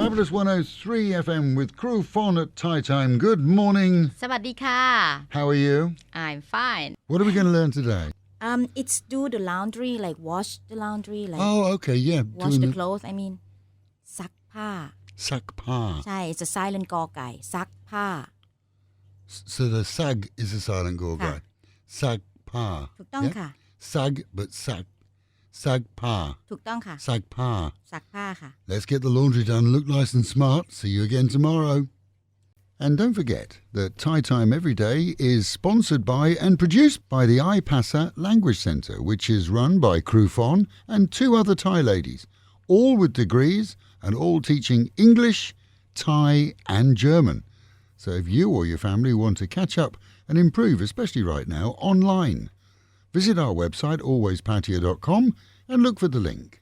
Fabulous 103 FM with Kru Fon at Thai Time. Good morning. สวัสดีค่ะ How are you? I'm fine. What are we going to learn today? It's do the laundry, like wash the laundry, like Oh, okay, yeah. wash the clothes. I mean, ซักผ้า Sak pa. ใช่ it's a silent กอไก่ ซักผ้า So the sag is a silent gorgai. Sag pa. ถูกต้องค่ะ Sag, but sag. Sag pa. ถูกต้องค่ะ Sag pa. ซักผ้าค่ะ Let's get the laundry done and look nice and smart. See you again tomorrow. And don't forget that Thai Time Every Day is sponsored by and produced by the Pattaya Language Centre, which is run by Kru Fon and 2 other Thai ladies, all with degrees and all teaching English, Thai and German. So if you or your family want to catch up and improve, especially right now, online, visit our website alwayspattaya.com and look for the link.